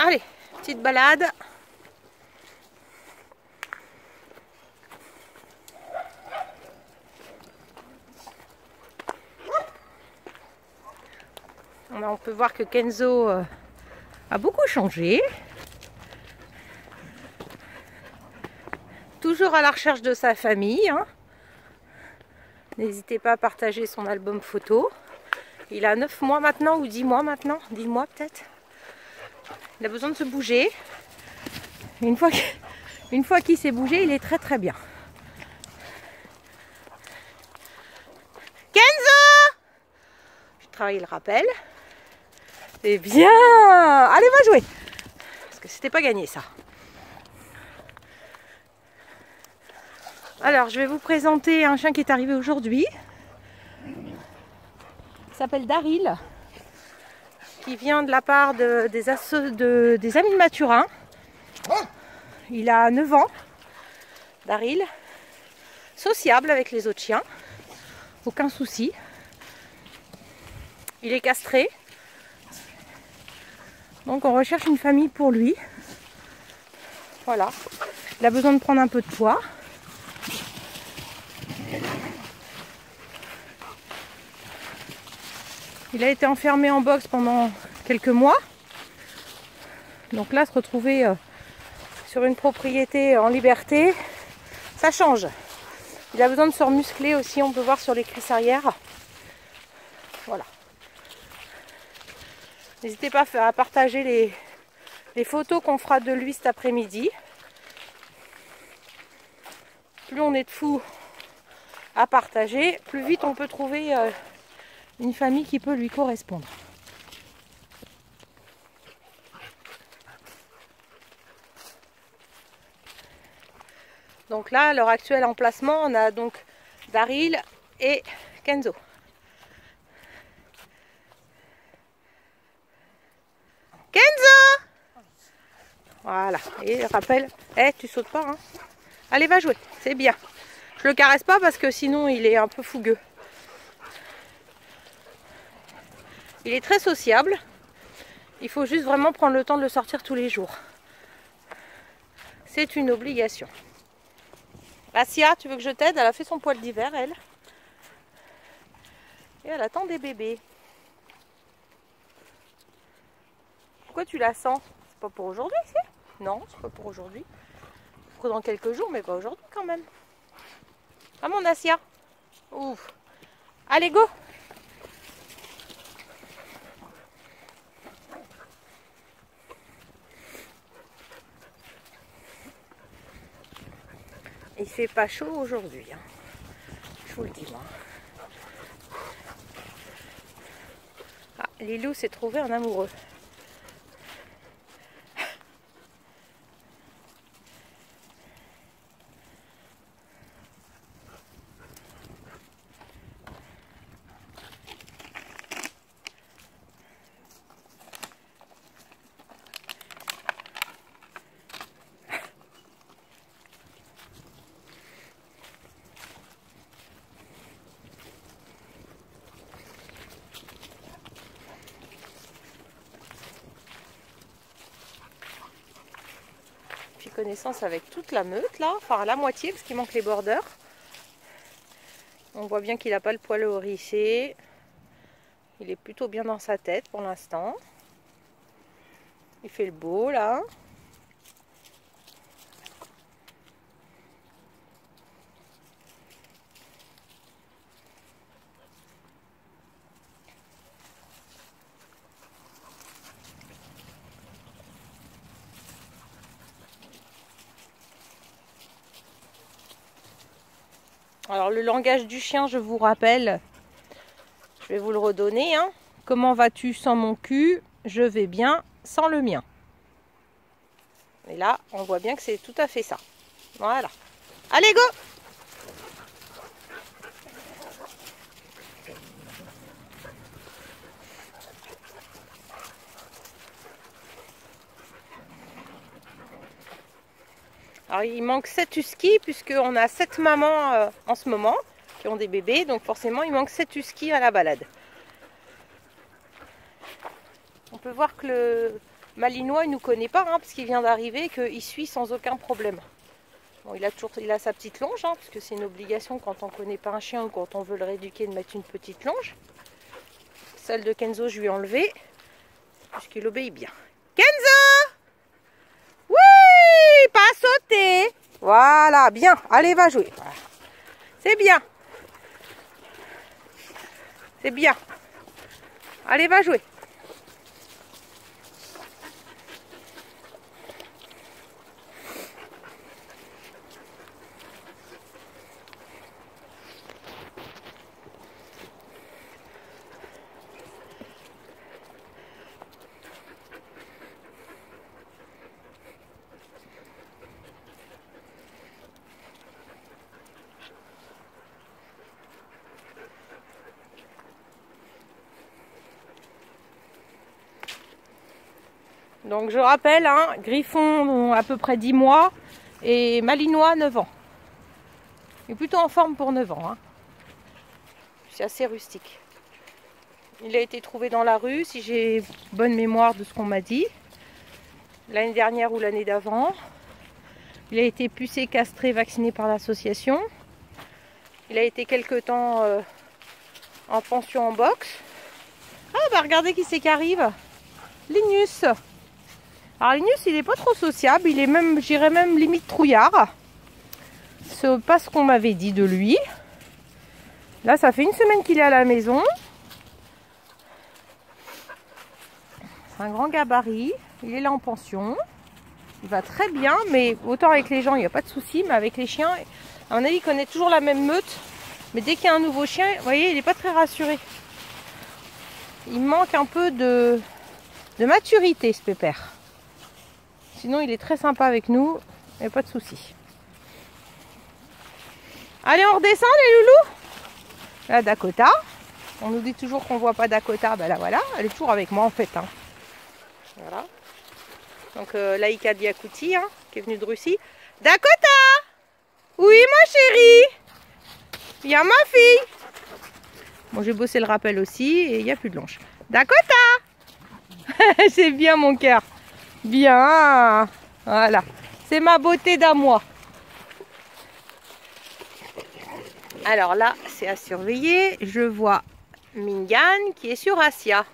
Allez, petite balade. On peut voir que Kenzo a beaucoup changé. Toujours à la recherche de sa famille. Hein. N'hésitez pas à partager son album photo. Il a 9 mois maintenant ou 10 mois maintenant. 10 mois peut-être. Il a besoin de se bouger. Et une fois qu'il s'est bougé, il est très très bien. Kenzo! Je travaille le rappel. C'est bien! Allez, va jouer! Parce que c'était pas gagné ça. Alors, je vais vous présenter un chien qui est arrivé aujourd'hui. Il s'appelle Daryl. Qui vient de la part des amis de Mathurin. Il a 9 ans. Daryl. Sociable avec les autres chiens. Aucun souci. Il est castré. Donc on recherche une famille pour lui. Voilà. Il a besoin de prendre un peu de poids. Il a été enfermé en box pendant quelques mois. Donc là, se retrouver sur une propriété en liberté, ça change. Il a besoin de se remuscler aussi, on peut voir sur les cuisses arrière. Voilà. N'hésitez pas à partager les photos qu'on fera de lui cet après-midi. Plus on est de fous à partager, plus vite on peut trouver une famille qui peut lui correspondre. Donc là, à l'heure actuelle en placement, on a donc Daryl et Kenzo. Kenzo! Voilà, et rappel, tu sautes pas, hein. Allez, va jouer, c'est bien. Je le caresse pas parce que sinon il est un peu fougueux. Il est très sociable. Il faut juste vraiment prendre le temps de le sortir tous les jours. C'est une obligation. Asia, tu veux que je t'aide? Elle a fait son poil d'hiver, elle. Et elle attend des bébés. Pourquoi tu la sens? C'est pas pour aujourd'hui, si? Non, c'est pas pour aujourd'hui. Pour dans quelques jours, mais pas aujourd'hui quand même. Ah mon Asia. Ouf. Allez, go! Il fait pas chaud aujourd'hui, hein. Je vous le dis moi. Ah, Lilou s'est trouvé un amoureux. Puis connaissance avec toute la meute là, enfin la moitié parce qu'il manque les bordeurs. On voit bien qu'il n'a pas le poil hérissé. Il est plutôt bien dans sa tête pour l'instant. Il fait le beau là. Alors le langage du chien, je vous rappelle, je vais vous le redonner. Hein. Comment vas-tu sans mon cul? Je vais bien sans le mien. Et là, on voit bien que c'est tout à fait ça. Voilà. Allez, go! Alors il manque 7 huskies puisqu'on a 7 mamans en ce moment qui ont des bébés. Donc forcément il manque 7 huskies à la balade. On peut voir que le Malinois, il nous connaît pas, hein, parce qu'il vient d'arriver et qu'il suit sans aucun problème. Bon, il a sa petite longe, hein, parce que c'est une obligation quand on connaît pas un chien ou quand on veut le rééduquer de mettre une petite longe. Celle de Kenzo, je lui ai enlevé, puisqu'il obéit bien. Kenzo! Oui! Pas sauter! Voilà, bien. Allez, va jouer. Voilà. C'est bien. C'est bien. Allez, va jouer. Donc je rappelle, hein, Griffon à peu près 10 mois et Malinois 9 ans. Il est plutôt en forme pour 9 ans. Hein. C'est assez rustique. Il a été trouvé dans la rue, si j'ai bonne mémoire de ce qu'on m'a dit. L'année dernière ou l'année d'avant. Il a été pucé, castré, vacciné par l'association. Il a été quelque temps en pension en boxe. Ah bah regardez qui c'est qui arrive. Linus. Alors Linus, il n'est pas trop sociable, il est même, j'irais même limite trouillard. C'est pas ce qu'on m'avait dit de lui. Là, ça fait une semaine qu'il est à la maison. C'est un grand gabarit, il est là en pension. Il va très bien, mais autant avec les gens, il n'y a pas de souci, mais avec les chiens, à mon avis, il connaît toujours la même meute. Mais dès qu'il y a un nouveau chien, vous voyez, il n'est pas très rassuré. Il manque un peu de maturité, ce pépère. Sinon, il est très sympa avec nous. Il n'y a pas de souci. Allez, on redescend, les loulous. Là, Dakota. On nous dit toujours qu'on ne voit pas Dakota. Ben là, voilà. Elle est toujours avec moi, en fait. Hein. Voilà. Donc, Laïka Diakouti, hein, qui est venue de Russie. Dakota! Oui, ma chérie. Il y a ma fille. Bon, j'ai bossé le rappel aussi. Et il n'y a plus de longe. Dakota! C'est bien, mon cœur. Bien, voilà, c'est ma beauté d'amour. Alors là, c'est à surveiller. Je vois Mingan qui est sur Asia.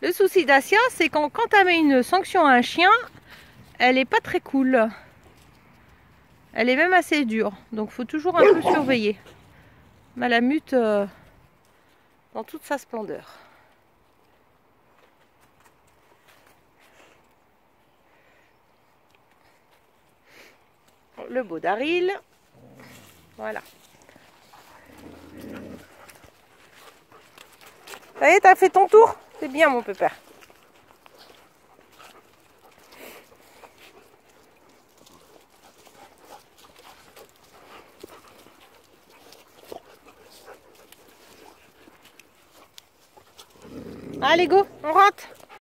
Le souci d'Asia, c'est quand tu mets une sanction à un chien, elle n'est pas très cool. Elle est même assez dure, donc il faut toujours un peu surveiller. Malamute dans toute sa splendeur. Le beau Daryl. Voilà. Ça y est, t'as fait ton tour? C'est bien, mon pépère. Allez, go, on rentre.